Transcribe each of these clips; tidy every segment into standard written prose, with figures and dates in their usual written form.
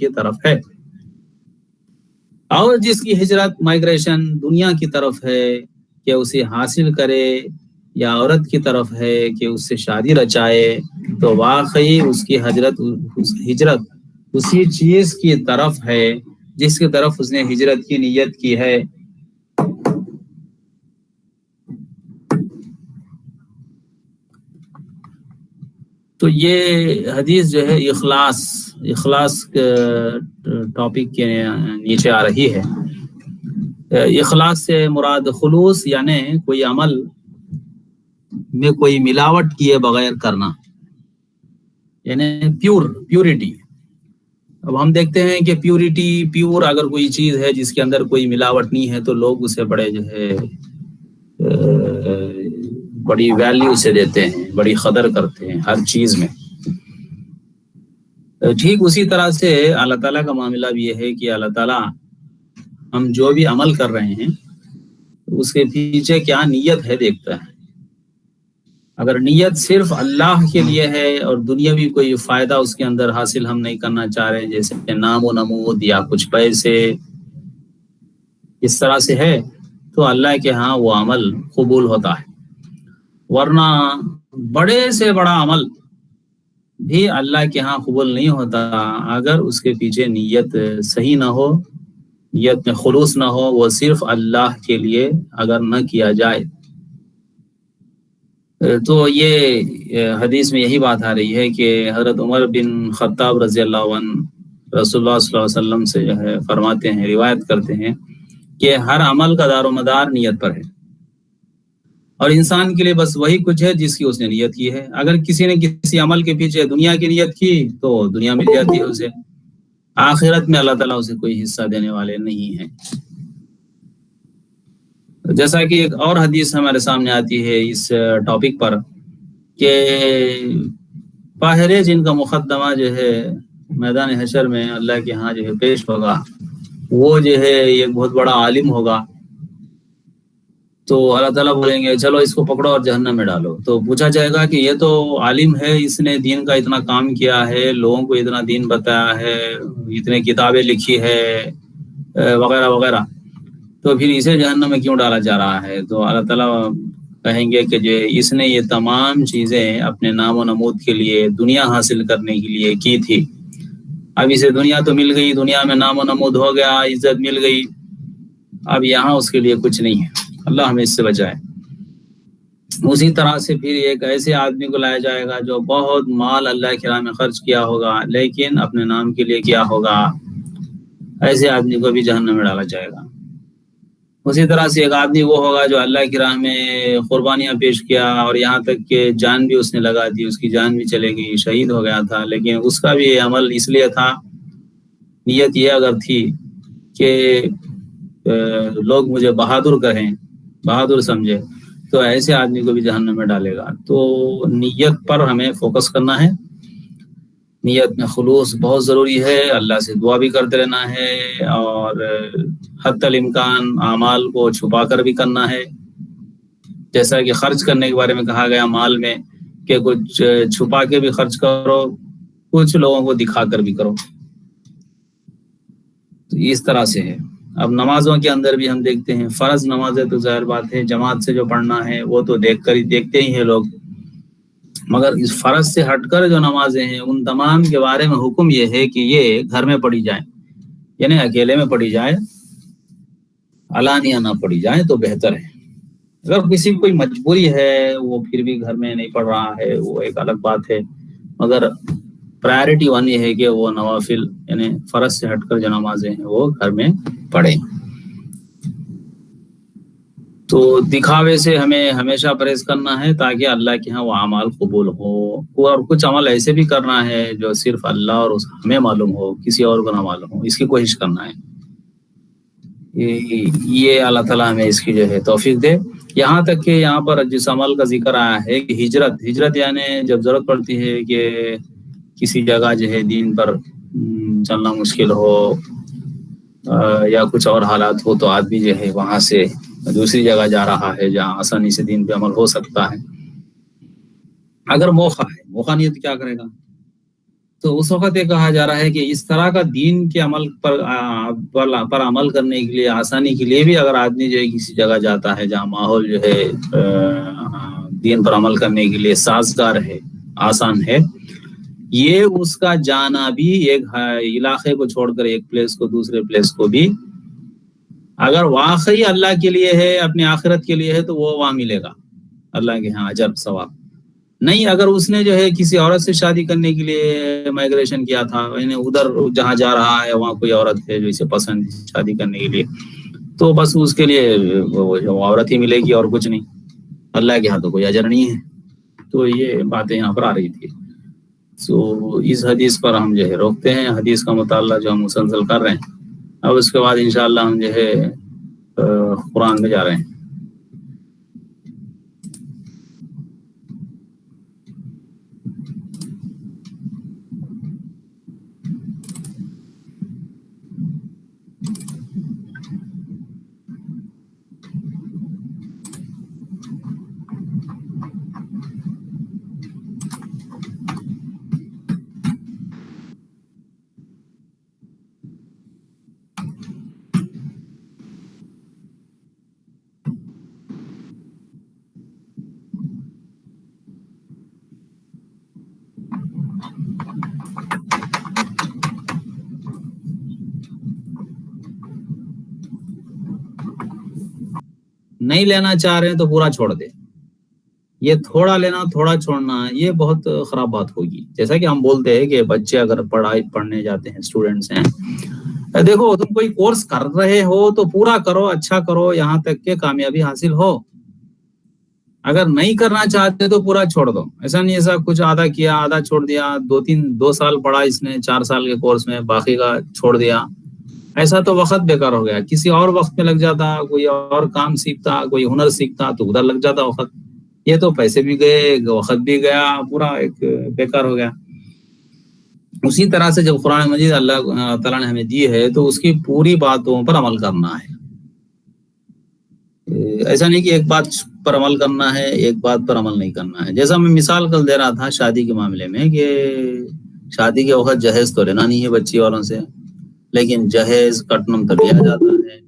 کی طرف ہے، اور جس کی ہجرت مائگریشن دنیا کی طرف ہے کہ اسے حاصل کرے، یا عورت کی طرف ہے کہ اس سے شادی رچائے، تو واقعی اس کی ہجرت اسی چیز کی طرف ہے جس کی طرف اس نے ہجرت کی نیت کی ہے۔ تو یہ حدیث جو ہے اخلاص ٹاپک کے نیچے آ رہی ہے۔ اخلاص سے مراد خلوص، یعنی کوئی عمل میں کوئی ملاوٹ کیے بغیر کرنا، یعنی پیورٹی۔ اب ہم دیکھتے ہیں کہ پیور اگر کوئی چیز ہے جس کے اندر کوئی ملاوٹ نہیں ہے تو لوگ اسے بڑے جو ہے بڑی ویلیو سے دیتے ہیں، بڑی قدر کرتے ہیں ہر چیز میں۔ ٹھیک اسی طرح سے اللہ تعالیٰ کا معاملہ بھی یہ ہے کہ اللہ تعالیٰ ہم جو بھی عمل کر رہے ہیں اس کے پیچھے کیا نیت ہے دیکھتا ہے۔ اگر نیت صرف اللہ کے لیے ہے اور دنیاوی کوئی فائدہ اس کے اندر حاصل ہم نہیں کرنا چاہ رہے، جیسے نام و نمود یا کچھ پیسے، اس طرح سے ہے تو اللہ کے ہاں وہ عمل قبول ہوتا ہے، ورنہ بڑے سے بڑا عمل بھی اللہ کے ہاں قبول نہیں ہوتا اگر اس کے پیچھے نیت صحیح نہ ہو، نیت میں خلوص نہ ہو، وہ صرف اللہ کے لیے اگر نہ کیا جائے۔ تو یہ حدیث میں یہی بات آ رہی ہے کہ حضرت عمر بن خطاب رضی اللہ عنہ رسول اللہ صلی اللہ علیہ وسلم سے جو ہے فرماتے ہیں، روایت کرتے ہیں کہ ہر عمل کا دار و مدار نیت پر ہے، اور انسان کے لیے بس وہی کچھ ہے جس کی اس نے نیت کی ہے۔ اگر کسی نے کسی عمل کے پیچھے دنیا کی نیت کی تو دنیا مل جاتی ہے اسے، آخرت میں اللہ تعالیٰ اسے کوئی حصہ دینے والے نہیں ہیں۔ جیسا کہ ایک اور حدیث ہمارے سامنے آتی ہے اس ٹاپک پر کہ باہر جن کا مقدمہ جو ہے میدان حشر میں اللہ کے ہاں جو ہے پیش ہوگا، وہ جو ہے ایک بہت بڑا عالم ہوگا، تو اللہ تعالیٰ بولیں گے چلو اس کو پکڑو اور جہنم میں ڈالو۔ تو پوچھا جائے گا کہ یہ تو عالم ہے، اس نے دین کا اتنا کام کیا ہے، لوگوں کو اتنا دین بتایا ہے، اتنے کتابیں لکھی ہے وغیرہ وغیرہ، تو پھر اسے جہنم میں کیوں ڈالا جا رہا ہے؟ تو اللہ تعالیٰ کہیں گے کہ جو اس نے یہ تمام چیزیں اپنے نام و نمود کے لیے، دنیا حاصل کرنے کے لیے کی تھی، اب اسے دنیا تو مل گئی، دنیا میں نام و نمود ہو گیا، عزت مل گئی، اب یہاں اس کے لیے کچھ نہیں ہے۔ اللہ ہمیں اس سے بچائے۔ اسی طرح سے پھر ایک ایسے آدمی کو لایا جائے گا جو بہت مال اللہ کی راہ میں خرچ کیا ہوگا لیکن اپنے نام کے لیے کیا ہوگا، ایسے آدمی کو بھی جہنم میں ڈالا جائے گا۔ اسی طرح سے ایک آدمی وہ ہوگا جو اللہ کی راہ میں قربانیاں پیش کیا اور یہاں تک کہ جان بھی اس نے لگا دی، اس کی جان بھی چلے گئی، شہید ہو گیا تھا، لیکن اس کا بھی یہ عمل اس لیے تھا، نیت یہ اگر تھی کہ لوگ مجھے بہادر کہیں، بہادر سمجھے، تو ایسے آدمی کو بھی جہنم میں ڈالے گا۔ تو نیت پر ہمیں فوکس کرنا ہے، نیت میں خلوص بہت ضروری ہے، اللہ سے دعا بھی کرتے رہنا ہے، اور حتی الامکان اعمال کو چھپا کر بھی کرنا ہے، جیسا کہ خرچ کرنے کے بارے میں کہا گیا مال میں کہ کچھ چھپا کے بھی خرچ کرو، کچھ لوگوں کو دکھا کر بھی کرو، تو اس طرح سے ہے۔ اب نمازوں کے اندر بھی ہم دیکھتے ہیں، فرض نمازیں تو ظاہر بات ہے جماعت سے جو پڑھنا ہے وہ تو دیکھتے ہی ہیں لوگ، مگر اس فرض سے ہٹ کر جو نمازیں ہیں ان تمام کے بارے میں حکم یہ ہے کہ یہ گھر میں پڑھی جائیں، یعنی اکیلے میں پڑھی جائے، علانیہ نہ پڑھی جائیں تو بہتر ہے۔ اگر کسی کوئی مجبوری ہے وہ پھر بھی گھر میں نہیں پڑھ رہا ہے وہ ایک الگ بات ہے، مگر پرائرٹی ون یہ ہے کہ وہ نوافل یعنی فرض سے ہٹ کر جو نمازیں ہیں وہ گھر میں پڑھیں۔ تو دکھاوے سے ہمیں ہمیشہ پرہیز کرنا ہے تاکہ اللہ کے ہاں وہ اعمال قبول ہو، اور کچھ عمل ایسے بھی کرنا ہے جو صرف اللہ اور ہمیں معلوم ہو، کسی اور کو نہ معلوم ہو، اس کی کوشش کرنا ہے۔ یہ اللہ تعالیٰ ہمیں اس کی جو ہے توفیق دے۔ یہاں تک کہ یہاں پر جس عمل کا ذکر آیا ہے کہ ہجرت یعنی جب ضرورت پڑتی ہے کہ کسی جگہ جو ہے دین پر چلنا مشکل ہو یا کچھ اور حالات ہو تو آدمی جو ہے وہاں سے دوسری جگہ جا رہا ہے جہاں آسانی سے دین پہ عمل ہو سکتا ہے۔ اگر موقع ہے، موقع نہیں ہے تو کیا کرے گا؟ تو اس وقت یہ کہا جا رہا ہے کہ اس طرح کا دین کے عمل پر عمل کرنے کے لیے، آسانی کے لیے بھی اگر آدمی جو ہے کسی جگہ جاتا ہے جہاں ماحول جو ہے دین پر عمل کرنے کے لیے سازگار ہے، آسان ہے، یہ اس کا جانا بھی ایک علاقے کو چھوڑ کر ایک پلیس کو دوسرے پلیس کو بھی اگر واقعی اللہ کے لیے ہے، اپنی آخرت کے لیے ہے، تو وہ وہاں ملے گا اللہ کے ہاں اجر ثواب۔ نہیں اگر اس نے جو ہے کسی عورت سے شادی کرنے کے لیے مائگریشن کیا تھا، یعنی ادھر جہاں جا رہا ہے وہاں کوئی عورت ہے جو اسے پسند شادی کرنے کے لیے، تو بس اس کے لیے وہ عورت ہی ملے گی اور کچھ نہیں، اللہ کے ہاں تو کوئی اجر نہیں ہے۔ تو یہ باتیں یہاں پر آ رہی تھی۔ تو اس حدیث پر ہم جو ہے روکتے ہیں، حدیث کا مطالعہ جو ہم مسلسل کر رہے ہیں۔ اب اس کے بعد انشاءاللہ ہم جو ہے قرآن میں جا رہے ہیں۔ نہیں لینا چاہ رہے ہیں تو پورا چھوڑ دے۔ یہ تھوڑا لینا تھوڑا چھوڑنا یہ بہت خراب بات ہوگی۔ جیسا کہ ہم بولتے ہیں کہ بچے اگر پڑھنے جاتے ہیں، اسٹوڈنٹس ہیں، دیکھو تم کوئی کورس کر رہے ہو تو پورا کرو، اچھا کرو، یہاں تک کہ کامیابی حاصل ہو۔ اگر نہیں کرنا چاہتے تو پورا چھوڑ دو۔ ایسا نہیں ایسا کچھ آدھا کیا آدھا چھوڑ دیا، 2 سال پڑھا اس نے 4 سال کے کورس میں، باقی کا چھوڑ دیا، ایسا تو وقت بیکار ہو گیا۔ کسی اور وقت میں لگ جاتا، کوئی اور کام سیکھتا، کوئی ہنر سیکھتا تو ادھر لگ جاتا وقت۔ یہ تو پیسے بھی گئے، وقت بھی گیا، پورا ایک بیکار ہو گیا۔ اسی طرح سے جب قرآن مجید اللہ تعالیٰ نے ہمیں دی ہے تو اس کی پوری باتوں پر عمل کرنا ہے۔ ایسا نہیں کہ ایک بات پر عمل کرنا ہے، ایک بات پر عمل نہیں کرنا ہے۔ جیسا میں مثال کل دے رہا تھا شادی کے معاملے میں کہ شادی کے وقت جہیز تو لینا نہیں ہے بچی والوں سے، لیکن جہیز کٹنم تو لیا جاتا ہے۔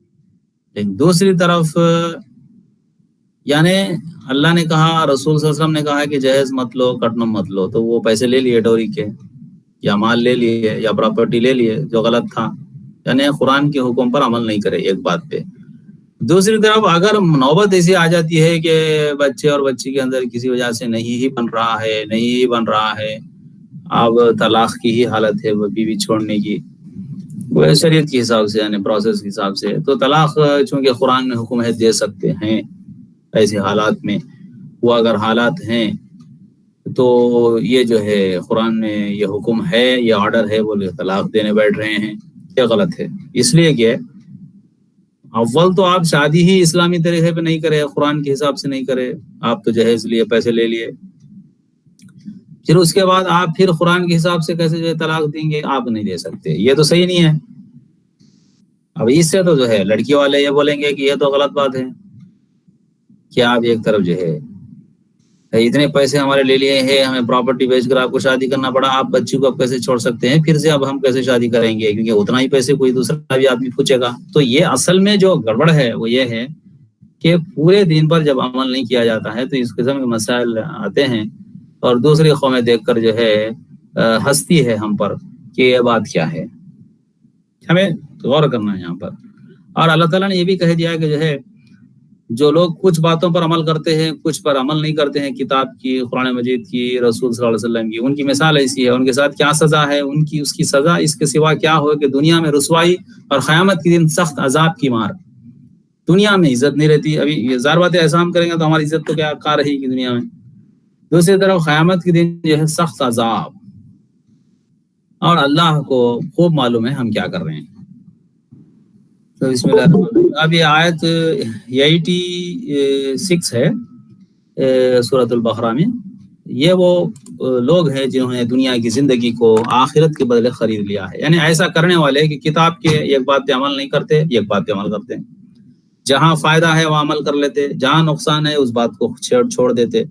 لیکن دوسری طرف یعنی اللہ نے کہا، رسول صلی اللہ علیہ وسلم نے کہا کہ جہیز مت لو، کٹنم مت لو، تو وہ پیسے لے لیے ڈوری کے، یا مال لے لیے، یا پراپرٹی لے لیے جو غلط تھا۔ یعنی قرآن کے حکم پر عمل نہیں کرے ایک بات پہ۔ دوسری طرف اگر نوبت ایسی آ جاتی ہے کہ بچے اور بچی کے اندر کسی وجہ سے نہیں بن رہا ہے، اب طلاق کی ہی حالت ہے، بیوی چھوڑنے کی، وہ شریعت کے حساب سے یعنی پروسیس کے حساب سے، تو طلاق چونکہ قرآن میں حکم ہے دے سکتے ہیں ایسے حالات میں۔ وہ اگر حالات ہیں تو یہ جو ہے قرآن میں یہ حکم ہے، یہ آرڈر ہے، وہ طلاق دینے بیٹھ رہے ہیں، یہ غلط ہے۔ اس لیے کہ اول تو آپ شادی ہی اسلامی طریقے پہ نہیں کرے، قرآن کے حساب سے نہیں کرے، آپ تو جہیز لیے، پیسے لے لیے، پھر اس کے بعد آپ پھر قرآن کے حساب سے کیسے جو ہے طلاق دیں گے؟ آپ نہیں دے سکتے، یہ تو صحیح نہیں ہے۔ اب اس سے تو جو ہے لڑکی والے یہ بولیں گے کہ یہ تو غلط بات ہے کہ آپ ایک طرف جو ہے اتنے پیسے ہمارے لے لیے ہیں، ہمیں پراپرٹی بیچ کر آپ کو شادی کرنا پڑا، آپ بچی کو اب کیسے چھوڑ سکتے ہیں؟ پھر سے اب ہم کیسے شادی کریں گے؟ کیونکہ اتنا ہی پیسے کوئی دوسرا بھی آدمی پوچھے گا۔ تو یہ اصل میں جو گڑبڑ ہے وہ یہ ہے کہ پورے دین پر جب عمل نہیں کیا جاتا ہے تو اس قسم کے مسائل آتے ہیں، اور دوسری قومیں دیکھ کر جو ہے ہنستی ہے ہم پر کہ یہ بات کیا ہے۔ ہمیں غور کرنا ہے یہاں پر۔ اور اللہ تعالیٰ نے یہ بھی کہہ دیا کہ جو ہے جو لوگ کچھ باتوں پر عمل کرتے ہیں، کچھ پر عمل نہیں کرتے ہیں، کتاب کی، قرآن مجید کی، رسول صلی اللہ علیہ وسلم کی، ان کی مثال ایسی ہے، ان کے ساتھ کیا سزا ہے، اس کی سزا اس کے سوا کیا ہو کہ دنیا میں رسوائی اور قیامت کے دن سخت عذاب کی مار۔ دنیا میں عزت نہیں رہتی، ابھی یہ ظاہر بات ہے ایسا ہم کریں گے تو ہماری عزت تو کیا کہاں رہے گی دنیا میں۔ دوسری طرف قیامت کے دن جو ہے سخت عذاب، اور اللہ کو خوب معلوم ہے ہم کیا کر رہے ہیں۔ تو بسم اللہ الرحمن الرحیم۔ اب یہ آیت 86 ہے سورۃ البقرہ میں۔ یہ وہ لوگ ہیں جنہوں نے دنیا کی زندگی کو آخرت کے بدلے خرید لیا ہے، یعنی ایسا کرنے والے کہ کتاب کے ایک بات پہ عمل نہیں کرتے، ایک بات پہ عمل کرتے ہیں، جہاں فائدہ ہے وہ عمل کر لیتے، جہاں نقصان ہے اس بات کو چھوڑ دیتے۔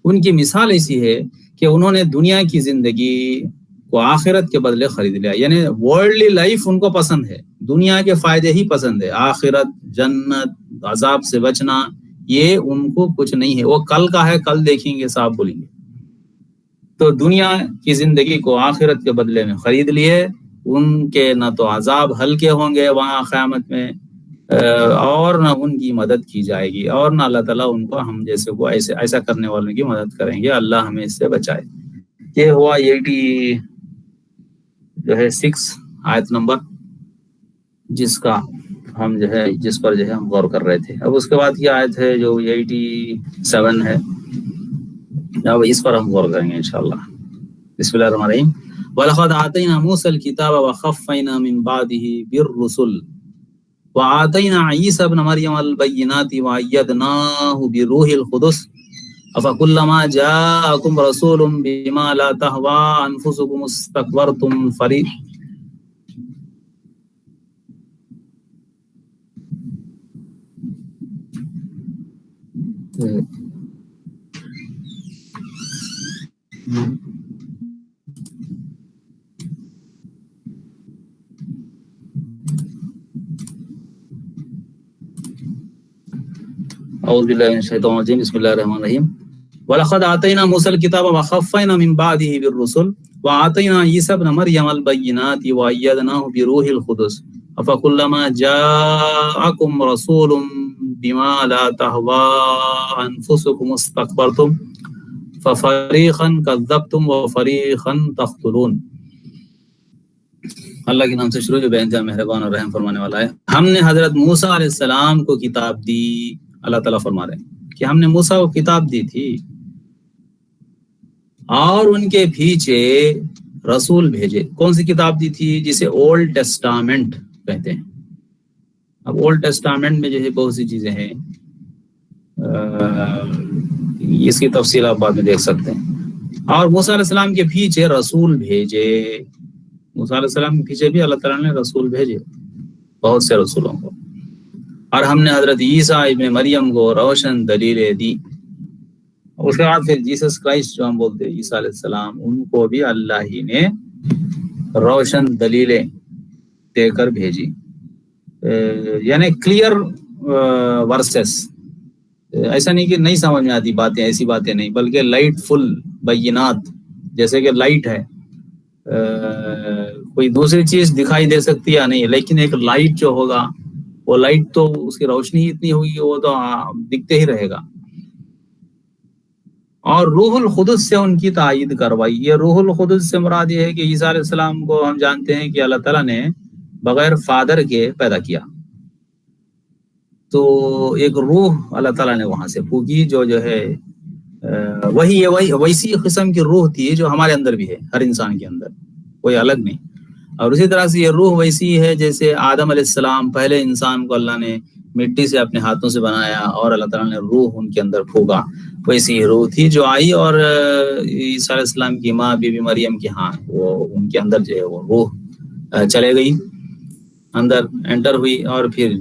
ان کی مثال ایسی ہے کہ انہوں نے دنیا کی زندگی کو آخرت کے بدلے خرید لیا. یعنی ورلڈلی لائف ان کو پسند ہے، دنیا کے فائدے ہی پسند ہے، آخرت، جنت، عذاب سے بچنا یہ ان کو کچھ نہیں ہے. وہ کل کا ہے، کل دیکھیں گے، صاحب بولیں گے. تو دنیا کی زندگی کو آخرت کے بدلے میں خرید لیے. ان کے نہ تو عذاب ہلکے ہوں گے وہاں قیامت میں، اور نہ ان کی مدد کی جائے گی، اور نہ اللہ تعالیٰ ان کو ہم جیسے کو ایسا کرنے والوں کی مدد کریں گے. اللہ ہمیں اس سے بچائے. یہ ہوا 80 جو ہے 6 آیت نمبر، جس کا ہم جو ہے جس پر جو ہے ہم غور کر رہے تھے. اب اس کے بعد کی آیت ہے جو 87 ہے، اب اس پر ہم غور کریں گے انشاءاللہ. بسم اللہ الرحمن الرحیم. وَلَقَدْ آتَيْنَا مُوسَى الْكِتَابَ وَخَفَّيْنَا مِن بَعْدِهِ بِالرُّسُلِ وَآتَيْنَا عِيسَى ابْنَ مَرْيَمَ الْبَيِّنَاتِ وَأَيَّدْنَاهُ بِالرُّوحِ الْقُدُسِ أَفَكُلَّمَا جَاءَكُمْ رَسُولٌ بِمَا لَا تَهْوَىٰ أَنفُسُكُمُ اسْتَكْبَرْتُمْ اعوذ باللہ من الشیطان الرجیم. بسم اللہ الرحمن الرحیم. وَلَقَدْ آتَيْنَا مُوسَى الْكِتَابَ وَخَفَّيْنَا مِن بَعْدِهِ بِالرُّسُلِ وَآتَيْنَا عِيسَى ابْنَ مَرْيَمَ الْبَيِّنَاتِ وَأَيَّدْنَاهُ بِرُوحِ الْقُدُسِ أَفَكُلَّمَا جَاءَكُمْ رَسُولٌ بِمَا لَا تَهْوَىٰ أَنفُسُكُمُ اسْتَكْبَرْتُمْ فَفَرِيقًا كَذَّبْتُمْ وَفَرِيقًا تَقْتُلُونَ. اللہ کے نام سے شروع جو بے انتہا مہربان اور رحم فرمانے والا ہے. ہم نے حضرت موسیٰ علیہ السلام کو کتاب دی. اللہ تعالیٰ فرما رہے ہیں کہ ہم نے موسیٰ کو کتاب دی تھی اور ان کے پیچھے رسول بھیجے. کون سی کتاب دی تھی؟ جسے اولڈ ٹیسٹامنٹ کہتے ہیں. اب اولڈ ٹیسٹامنٹ میں جو ہے بہت سی چیزیں ہیں، اس کی تفصیل آپ بعد میں دیکھ سکتے ہیں. اور موسیٰ علیہ السلام کے پیچھے رسول بھیجے. موسیٰ علیہ السلام کے پیچھے بھی اللہ تعالیٰ نے رسول بھیجے، بہت سے رسولوں کو. اور ہم نے حضرت عیسیٰ ابن مریم کو روشن دلیلیں دی. اس کے بعد پھر جیسس کرائسٹ جو ہم بولتے ہیں عیسیٰ علیہ السلام، ان کو بھی اللہ ہی نے روشن دلیلیں دے کر بھیجی. یعنی کلیئر ورسز. ایسا نہیں کہ نہیں سمجھ میں آتی باتیں، ایسی باتیں نہیں، بلکہ لائٹ فل بینات. جیسے کہ لائٹ ہے، کوئی دوسری چیز دکھائی دے سکتی ہے یا نہیں، لیکن ایک لائٹ جو ہوگا وہ لائٹ تو اس کی روشنی ہی اتنی ہوگی کہ وہ تو دکھتے ہی رہے گا. اور روح القدس سے ان کی تائید کروائی. یہ روح القدس سے مراد یہ ہے کہ عیسیٰ علیہ السلام کو ہم جانتے ہیں کہ اللہ تعالیٰ نے بغیر فادر کے پیدا کیا. تو ایک روح اللہ تعالیٰ نے وہاں سے پھونکی جو ہے وہی ویسی قسم کی روح تھی جو ہمارے اندر بھی ہے، ہر انسان کے اندر، کوئی الگ نہیں. اور اسی طرح سے یہ روح ویسی ہے جیسے آدم علیہ السلام، پہلے انسان کو اللہ نے مٹی سے اپنے ہاتھوں سے بنایا اور اللہ تعالیٰ نے روح ان کے اندر پھونکا. ویسی روح تھی جو آئی اور عیسیٰ علیہ السلام کی ماں بی بی مریم کی وہ ان کے اندر جو ہے وہ روح چلے گئی، اندر انٹر ہوئی، اور پھر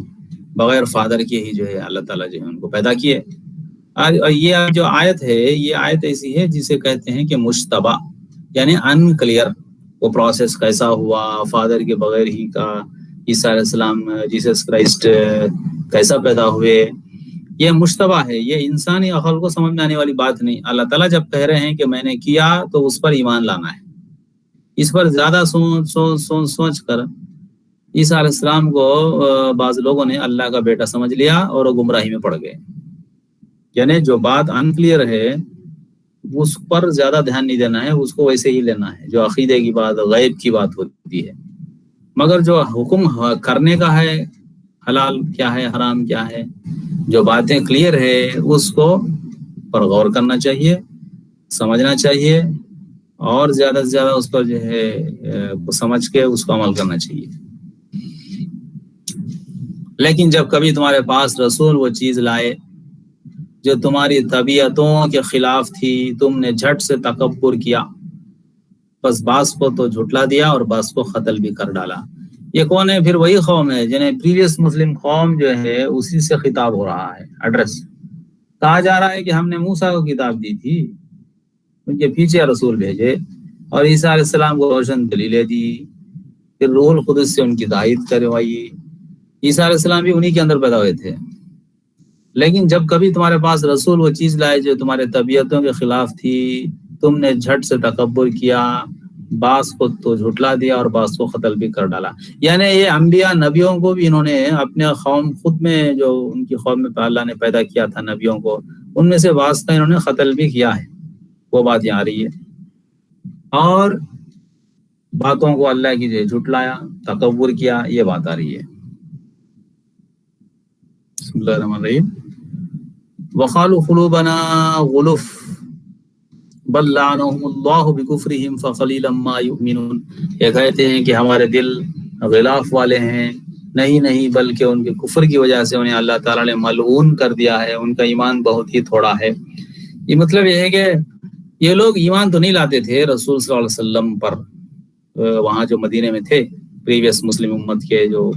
بغیر فادر کے ہی جو ہے اللہ تعالیٰ جو ہے ان کو پیدا کیے. اور یہ جو آیت ہے، یہ آیت ایسی ہے جسے کہتے ہیں کہ مشتبہ، یعنی ان کلیئر. وہ پروسیس کیسا ہوا، فادر کے بغیر ہی کا عیسیٰ علیہ السلام جیسس کرائسٹ کیسا پیدا ہوئے، یہ مشتبہ ہے. یہ انسانی عقل کو سمجھ میں آنے والی بات نہیں. اللہ تعالیٰ جب کہہ رہے ہیں کہ میں نے کیا تو اس پر ایمان لانا ہے. اس پر زیادہ سوچ کر عیسیٰ علیہ السلام کو بعض لوگوں نے اللہ کا بیٹا سمجھ لیا اور وہ گمراہی میں پڑ گئے. یعنی جو بات انکلیئر ہے اس پر زیادہ دھیان نہیں دینا ہے، اس کو ویسے ہی لینا ہے. جو عقیدے کی بات، غیب کی بات ہوتی ہے. مگر جو حکم کرنے کا ہے، حلال کیا ہے، حرام کیا ہے، جو باتیں کلیئر ہے اس کو پر غور کرنا چاہیے، سمجھنا چاہیے، اور زیادہ سے زیادہ اس پر جو ہے سمجھ کے اس کو عمل کرنا چاہیے. لیکن جب کبھی تمہارے پاس رسول وہ چیز لائے جو تمہاری طبیعتوں کے خلاف تھی، تم نے جھٹ سے تکبر کیا، بس بعض کو تو جھٹلا دیا اور بعض کو قتل بھی کر ڈالا. یہ کون ہے؟ پھر وہی قوم ہے جنہیں پریویس مسلم قوم جو ہے اسی سے خطاب ہو رہا ہے. ایڈریس کہا جا رہا ہے کہ ہم نے موسیٰ کو کتاب دی تھی، ان کے پیچھے رسول بھیجے اور عیسیٰ علیہ السلام کو روشن دلیلیں دی، پھر روح القدس سے ان کی تائید کروائی. عیسیٰ علیہ السلام بھی انہی کے اندر پیدا ہوئے تھے. لیکن جب کبھی تمہارے پاس رسول وہ چیز لائے جو تمہارے طبیعتوں کے خلاف تھی، تم نے جھٹ سے تکبر کیا، بعض کو تو جھٹلا دیا اور بعض کو قتل بھی کر ڈالا. یعنی یہ انبیاء نبیوں کو بھی انہوں نے اپنے قوم خود میں جو ان کی قوم میں اللہ نے پیدا کیا تھا نبیوں کو، ان میں سے بعض کا انہوں نے قتل بھی کیا ہے. وہ بات یہاں آ رہی ہے. اور باتوں کو اللہ کی جھٹلایا، تکبر کیا، یہ بات آ رہی ہے. بسم اللہ الرحمن الرحیم. وقالوا قلوبنا غلف بل لعنهم اللہ بکفرہم فقلیلا ما یؤمنون. یہ کہتے ہیں کہ ہمارے دل غلاف والے ہیں. نہیں بلکہ ان کے کفر کی وجہ سے انہیں اللہ تعالیٰ نے ملعون کر دیا ہے، ان کا ایمان بہت ہی تھوڑا ہے. یہ مطلب یہ ہے کہ یہ لوگ ایمان تو نہیں لاتے تھے رسول صلی اللہ علیہ وسلم پر، وہاں جو مدینے میں تھے پریویس مسلم امت کے جو،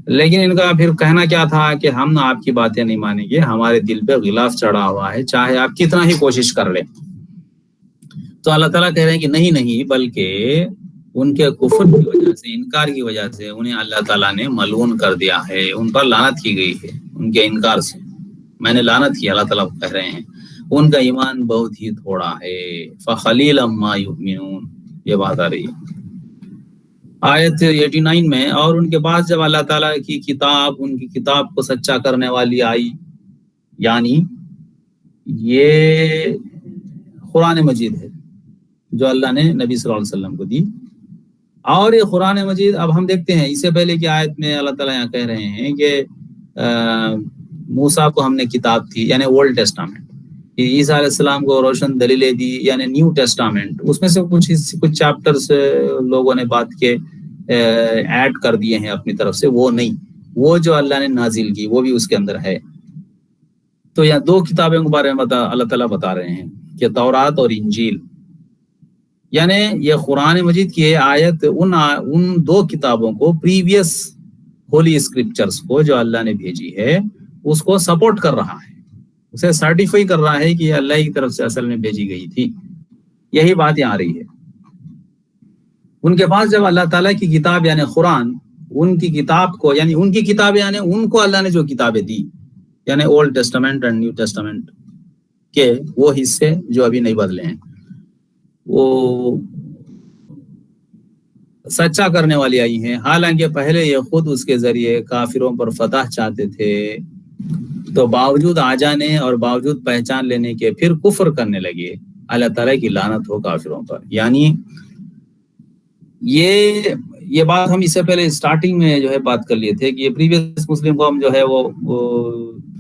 لیکن ان کا پھر کہنا کیا تھا کہ ہم آپ کی باتیں نہیں مانیں گے، ہمارے دل پہ غلاف چڑھا ہوا ہے چاہے آپ کتنا ہی کوشش کر لیں. تو اللہ تعالیٰ کہہ رہے ہیں کہ نہیں بلکہ ان کے کفر کی وجہ سے، انکار کی وجہ سے انہیں اللہ تعالیٰ نے ملعون کر دیا ہے، ان پر لعنت کی گئی ہے ان کے انکار سے. میں نے لعنت کی، اللہ تعالیٰ کہہ رہے ہیں ان کا ایمان بہت ہی تھوڑا ہے. فَقَلِيلًا مَا يُؤْمِنُونَ، یہ بات آ رہی ہے آیت 89 میں. اور ان کے بعد جب اللہ تعالیٰ کی کتاب، ان کی کتاب کو سچا کرنے والی آئی، یعنی یہ قرآن مجید ہے جو اللہ نے نبی صلی اللہ علیہ وسلم کو دی. اور یہ قرآن مجید اب ہم دیکھتے ہیں اس سے پہلے کی آیت میں اللہ تعالیٰ یہاں کہہ رہے ہیں کہ موسیٰ کو ہم نے کتاب تھی، یعنی اولڈ ٹیسٹامنٹ. عیسیٰ علیہ السلام کو روشن دلیلیں دی، یعنی نیو ٹیسٹامنٹ. اس میں سے کچھ چیپٹرز لوگوں نے بات کے ایڈ کر دیے ہیں اپنی طرف سے، وہ نہیں، وہ جو اللہ نے نازل کی وہ بھی اس کے اندر ہے. تو یہاں دو کتابوں کے بارے میں اللہ تعالیٰ بتا رہے ہیں کہ تورات اور انجیل. یعنی یہ قرآن مجید کی آیت ان دو کتابوں کو، پریویس ہولی اسکرپچرز کو جو اللہ نے بھیجی ہے، اس کو سپورٹ کر رہا ہے، اسے سرٹیفائی کر رہا ہے کہ یہ اللہ کی طرف سے اصل میں بھیجی گئی تھی. یہی بات یہاں آ رہی ہے. ان کے پاس جب اللہ تعالیٰ کی کتاب یعنی قرآن، ان کی کتاب کو، یعنی ان کی کتاب یعنی ان کو اللہ نے جو کتابیں دی، یعنی old Testament and new Testament کے وہ حصے جو ابھی نہیں بدلے ہیں، وہ سچا کرنے والی آئی ہیں. حالانکہ پہلے یہ خود اس کے ذریعے کافروں پر فتح چاہتے تھے، تو باوجود آ جانے اور باوجود پہچان لینے کے پھر کفر کرنے لگے. اللہ تعالیٰ کی لعنت ہو کافروں پر. یعنی یہ بات ہم اس سے پہلے سٹارٹنگ میں جو ہے بات کر لیے تھے کہ یہ پریویس مسلم قوم جو ہے وہ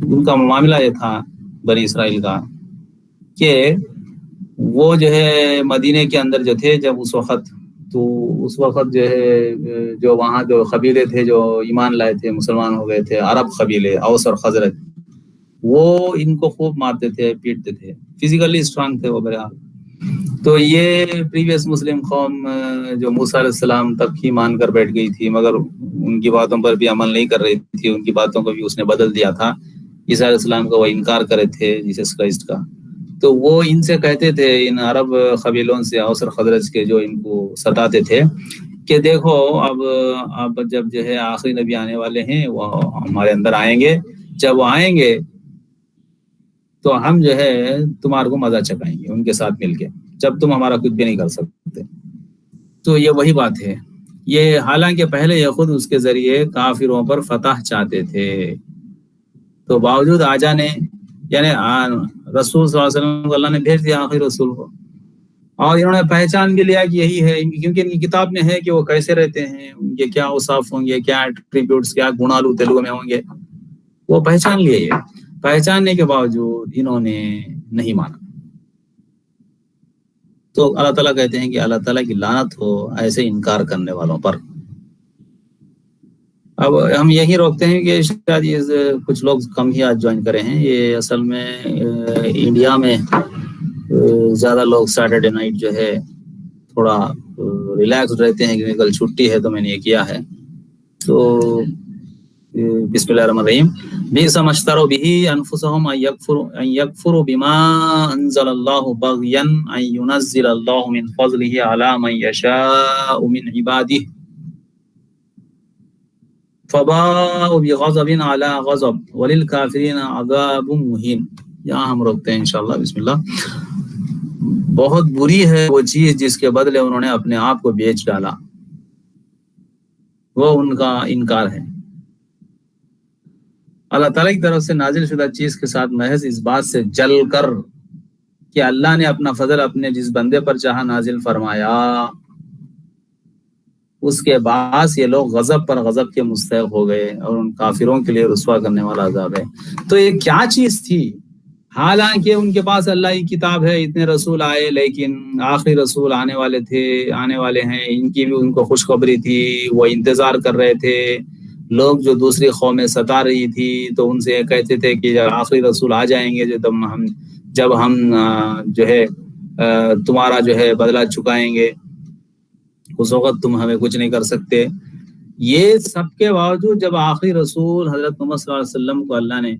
ان کا معاملہ یہ تھا بنی اسرائیل کا کہ وہ جو ہے مدینے کے اندر جو تھے جب اس وقت جو ہے جو وہاں جو قبیلے تھے جو ایمان لائے تھے، مسلمان ہو گئے تھے، عرب قبیلے اوس اور خزرج، وہ ان کو خوب مارتے تھے، پیٹتے تھے، فزیکلی اسٹرانگ تھے وہ بہرحال. تو یہ پریویس مسلم قوم جو موسیٰ علیہ السلام تک ہی مان کر بیٹھ گئی تھی، مگر ان کی باتوں پر بھی عمل نہیں کر رہی تھی، ان کی باتوں کو بھی اس نے بدل دیا تھا. عیسیٰ علیہ السلام کا وہ انکار کرے تھے جیسس کرائسٹ کا. تو وہ ان سے کہتے تھے، ان عرب قبیلوں سے، اوس اور خزرج کے جو ان کو ستاتے تھے، کہ دیکھو اب جب جو ہے آخری نبی آنے والے ہیں، وہ ہمارے اندر آئیں گے، جب وہ آئیں گے تو ہم جو ہے تمہارے کو مزہ چکائیں گے ان کے ساتھ مل کے، جب تم ہمارا کچھ بھی نہیں کر سکتے. تو یہ وہی بات ہے. یہ حالانکہ پہلے یہ خود اس کے ذریعے کافروں پر فتح چاہتے تھے، تو باوجود آ جانے، یعنی رسول صلی اللہ علیہ وسلم کو اللہ نے بھیج دیا آخری رسول کو، اور انہوں نے پہچان بھی لیا کہ یہی ہے، کیونکہ ان کی کتاب میں ہے کہ وہ کیسے رہتے ہیں، ان کے کیا اوصاف ہوں گے، کیا ایٹریبیوٹس، کیا گنالو تیلگو میں ہوں گے، وہ پہچان لیے. یہ پہچاننے کے باوجود انہوں نے نہیں مانا. تو اللہ تعالیٰ کہتے ہیں کہ اللہ تعالیٰ کی لعنت ہو ایسے انکار کرنے والوں پر. اب ہم یہی روکتے ہیں کہ شاید یہ کچھ لوگ کم ہی آج جوائن کرے ہیں. یہ اصل میں انڈیا میں زیادہ لوگ سیٹرڈے نائٹ جو ہے تھوڑا ریلیکس رہتے ہیں، کیونکہ کل چھٹی ہے تو میں نے یہ کیا ہے. تو بسم اللہ الرحمن الرحیم بئس ما اشتروا به انفسهم ان يكفروا بما انزل الله بغيا ان ينزل الله من فضله على من يشاء من عباده فباءوا بغضب على غضب وللكافرين عذاب مهين. یہاں ہم روکتے ہیں انشاءاللہ. بسم اللہ. بہت بری ہے وہ چیز جس کے بدلے انہوں نے اپنے آپ کو بیچ ڈالا، وہ ان کا انکار ہے. اللہ تعالیٰ کی طرف سے نازل شدہ چیز کے ساتھ محض اس بات سے جل کر کہ اللہ نے اپنا فضل اپنے جس بندے پر چاہا نازل فرمایا، اس کے بعد یہ لوگ غضب پر غضب کے مستحق ہو گئے اور ان کافروں کے لیے رسوا کرنے والا عذاب ہے. تو یہ کیا چیز تھی؟ حالانکہ ان کے پاس اللہ کی کتاب ہے، اتنے رسول آئے، لیکن آخری رسول آنے والے ہیں، ان کی بھی ان کو خوشخبری تھی، وہ انتظار کر رہے تھے. لوگ جو دوسری قومیں ستا رہی تھی تو ان سے کہتے تھے کہ آخری رسول آ جائیں گے جب ہم جو ہے تمہارا جو ہے بدلہ چکائیں گے، اس وقت تم ہمیں کچھ نہیں کر سکتے. یہ سب کے باوجود جب آخری رسول حضرت محمد صلی اللہ علیہ وسلم کو اللہ نے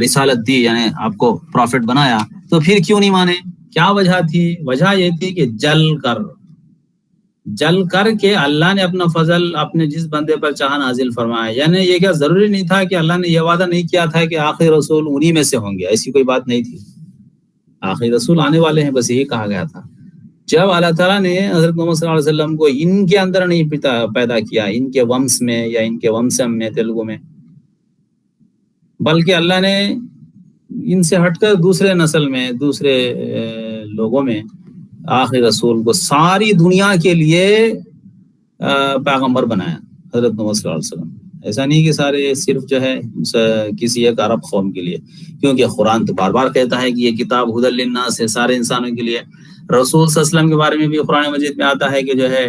رسالت دی، یعنی آپ کو پروفٹ بنایا، تو پھر کیوں نہیں مانے؟ کیا وجہ تھی؟ وجہ یہ تھی کہ جل کر کے اللہ نے اپنا فضل اپنے جس بندے پر چاہا نازل فرمایا. یعنی یہ کیا ضروری نہیں تھا کہ اللہ نے یہ وعدہ نہیں کیا تھا کہ آخری رسول انہی میں سے ہوں گے؟ ایسی کوئی بات نہیں تھی. آخری رسول آنے والے ہیں، بس یہی کہا گیا تھا. جب اللہ تعالیٰ نے حضرت محمد صلی اللہ علیہ وسلم کو ان کے اندر نہیں پیدا کیا، ان کے ونش میں یا ان کے ونشم میں تیلگو میں، بلکہ اللہ نے ان سے ہٹ کر دوسرے نسل میں، دوسرے لوگوں میں آخری رسول کو ساری دنیا کے لیے پیغمبر بنایا، حضرت محمد صلی اللہ علیہ وسلم. ایسا نہیں کہ سارے صرف جو ہے کسی ایک عرب قوم کے لیے، کیونکہ قرآن تو بار بار کہتا ہے کہ یہ کتاب ہدی للناس ہے، سارے انسانوں کے لیے. رسول صلی اللہ علیہ وسلم کے بارے میں بھی قرآن مجید میں آتا ہے کہ جو ہے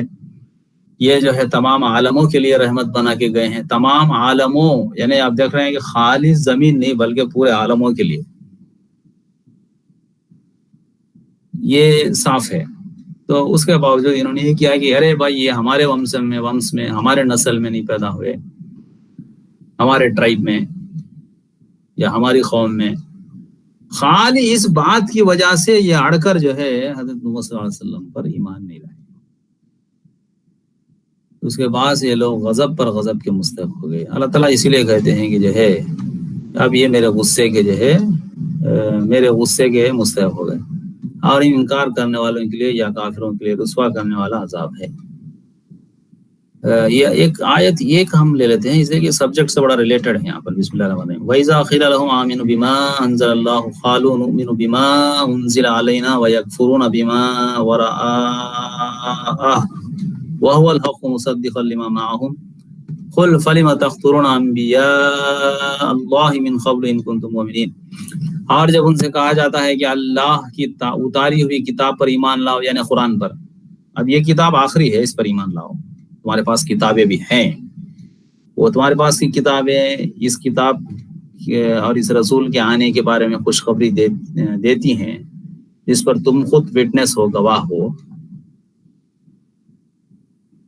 یہ جو ہے تمام عالموں کے لیے رحمت بنا کے گئے ہیں. تمام عالموں، یعنی آپ دیکھ رہے ہیں کہ خالی زمین نہیں بلکہ پورے عالموں کے لیے. یہ صاف ہے. تو اس کے باوجود انہوں نے یہ کیا کہ ارے بھائی یہ ہمارے ونش میں ہمارے نسل میں نہیں پیدا ہوئے، ہمارے ٹرائب میں یا ہماری قوم میں. خالی اس بات کی وجہ سے یہ اڑ کر جو ہے حضرت محمد صلی اللہ علیہ وسلم پر ایمان نہیں لائے. اس کے بعد سے یہ لوگ غضب پر غضب کے مستحق ہو گئے. اللہ تعالیٰ اسی لیے کہتے ہیں کہ جو ہے اب یہ میرے غصے کے مستحق ہو گئے، اور انکار کرنے والوں کے لیے یا کافروں کے لیے رسوا کرنے والا عذاب ہے. یہ ایک آیت ایک ہم لے لیتے ہیں، اس لیے کہ سبجیکٹ سے بڑا ریلیٹڈ ہے یہاں پر. بسم اللہ الرحمن الرحیم. وَإِذَا قِيلَ لَهُمْ آمِنُوا بِمَا أَنزَلَ اللَّهُ قَالُوا نُؤْمِنُ بِمَا أُنزِلَ عَلَيْنَا وَيَكْفُرُونَ بِمَا وَرَاءَهُ وَهُوَ الْحَقُّ مُصَدِّقًا لِمَا مَعَهُمْ قُلْ فَلِمَ تَقْتُلُونَ أَنبِيَاءَ اللَّهِ مِنْ قَبْلُ إِن كُنتُم مُؤْمِنِينَ. اور جب ان سے کہا جاتا ہے کہ اللہ کی اتاری ہوئی کتاب پر ایمان لاؤ، یعنی قرآن پر، اب یہ کتاب آخری ہے، اس پر ایمان لاؤ. تمہارے پاس کتابیں بھی ہیں، وہ تمہارے پاس کی کتابیں اس کتاب اور اس رسول کے آنے کے بارے میں خوشخبری دیتی ہیں، جس پر تم خود وٹنس ہو، گواہ ہو.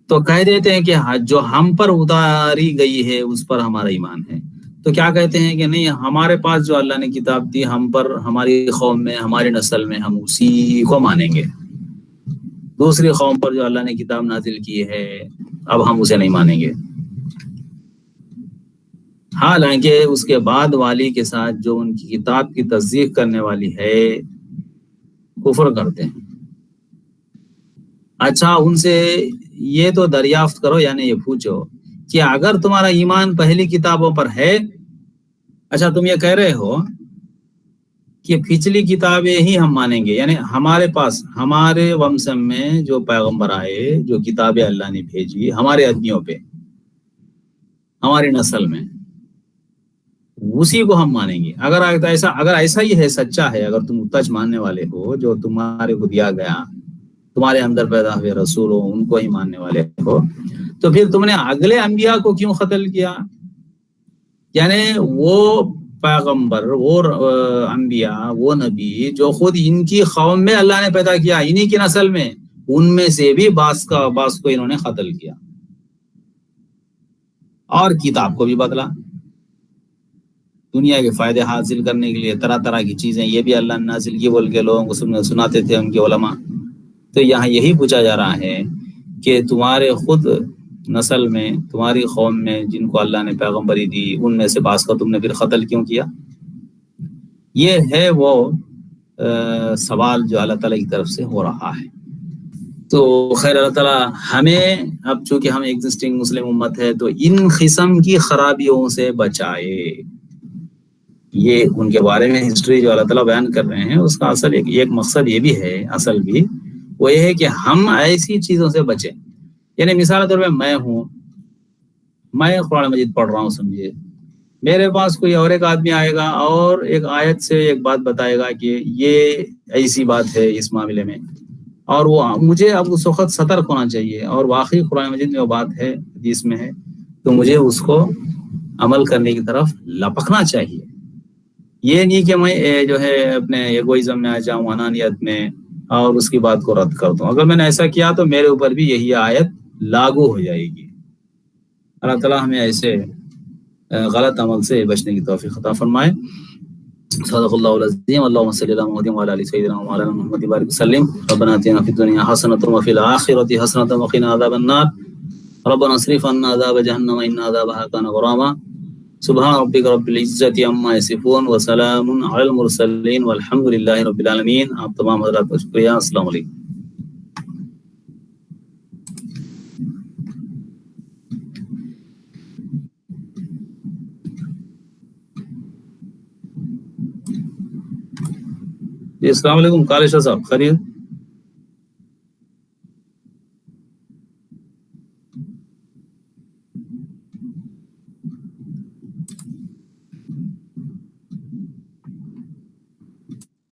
تو کہہ دیتے ہیں کہ جو ہم پر اتاری گئی ہے اس پر ہمارا ایمان ہے. تو کیا کہتے ہیں کہ نہیں، ہمارے پاس جو اللہ نے کتاب دی ہم پر، ہماری قوم میں، ہماری نسل میں، ہم اسی کو مانیں گے. دوسری قوم پر جو اللہ نے کتاب نازل کی ہے اب ہم اسے نہیں مانیں گے. حالانکہ اس کے بعد والی کے ساتھ جو ان کی کتاب کی تصدیق کرنے والی ہے کفر کرتے ہیں. اچھا، ان سے یہ تو دریافت کرو، یعنی یہ پوچھو کہ اگر تمہارا ایمان پہلی کتابوں پر ہے، اچھا تم یہ کہہ رہے ہو کہ پچھلی کتابیں ہی ہم مانیں گے، یعنی ہمارے پاس ہمارے ونشم میں جو پیغمبر آئے، جو کتابیں اللہ نے بھیجی ہمارے آدمیوں پہ، ہماری نسل میں، اسی کو ہم مانیں گے. اگر ایسا ہی ہے، سچا ہے، اگر تم سچ ماننے والے ہو، جو تمہارے کو دیا گیا، تمہارے اندر پیدا ہوئے رسول ہو، ان کو ہی ماننے والے ہو، تو پھر تم نے اگلے انبیاء کو کیوں قتل کیا؟ یعنی وہ پیغمبر، وہ انبیاء، وہ نبی جو خود ان کی قوم میں اللہ نے پیدا کیا، انہی کی نسل میں، ان میں سے بھی بعض کو انہوں نے قتل کیا. اور کتاب کو بھی بدلا. دنیا کے فائدے حاصل کرنے کے لیے طرح طرح کی چیزیں یہ بھی اللہ نے نازل کی بول کے لوگوں کو سناتے تھے ان کے علماء. تو یہاں یہی پوچھا جا رہا ہے کہ تمہارے خود نسل میں، تمہاری قوم میں جن کو اللہ نے پیغمبری دی، ان میں سے بعض کو تم نے پھر قتل کیوں کیا؟ یہ ہے وہ سوال جو اللہ تعالیٰ کی طرف سے ہو رہا ہے. تو خیر اللہ تعالیٰ ہمیں، اب چونکہ ہم ایگزسٹنگ مسلم امت ہے، تو ان قسم کی خرابیوں سے بچائے. یہ ان کے بارے میں ہسٹری جو اللہ تعالیٰ بیان کر رہے ہیں اس کا اصل ایک مقصد یہ بھی ہے، اصل بھی وہ یہ ہے کہ ہم ایسی چیزوں سے بچیں. یعنی مثال کے طور پہ میں ہوں، میں قرآن مجید پڑھ رہا ہوں، سمجھیے میرے پاس کوئی اور ایک آدمی آئے گا اور ایک آیت سے ایک بات بتائے گا کہ یہ ایسی بات ہے اس معاملے میں، اور وہ مجھے اب اس وقت سترک ہونا چاہیے، اور واقعی قرآن مجید میں وہ بات ہے، حدیث میں ہے، تو مجھے اس کو عمل کرنے کی طرف لپکنا چاہیے. یہ نہیں کہ میں جو ہے اپنے ایگوئزم میں آ جاؤں، انانیت میں، اور اس کی بات کو رد کر دوں. اگر میں نے ایسا کیا تو میرے اوپر بھی یہی آیت لاگو ہو جائے گی. اللہ تعالیٰ ہمیں ایسے غلط عمل سے بچنے کی توفیق عطا فرمائے. صدق اللہ العظیم. اللهم صل على محمد وعلى ال سيدنا مولانا محمد وبارك وسلم. ربنا آتنا في الدنيا حسنة وفي الآخرة حسنة وقنا عذاب النار. ربنا اصرف عنا عذاب جهنم إن عذابها كان غراما. سبحان ربك رب العزة عما يصفون وسلام على المرسلين والحمد لله رب العالمين. آپ تمام حضرات کا شکریہ. السلام علیکم. السلام علیکم کالشہ صاحب، خیریت؟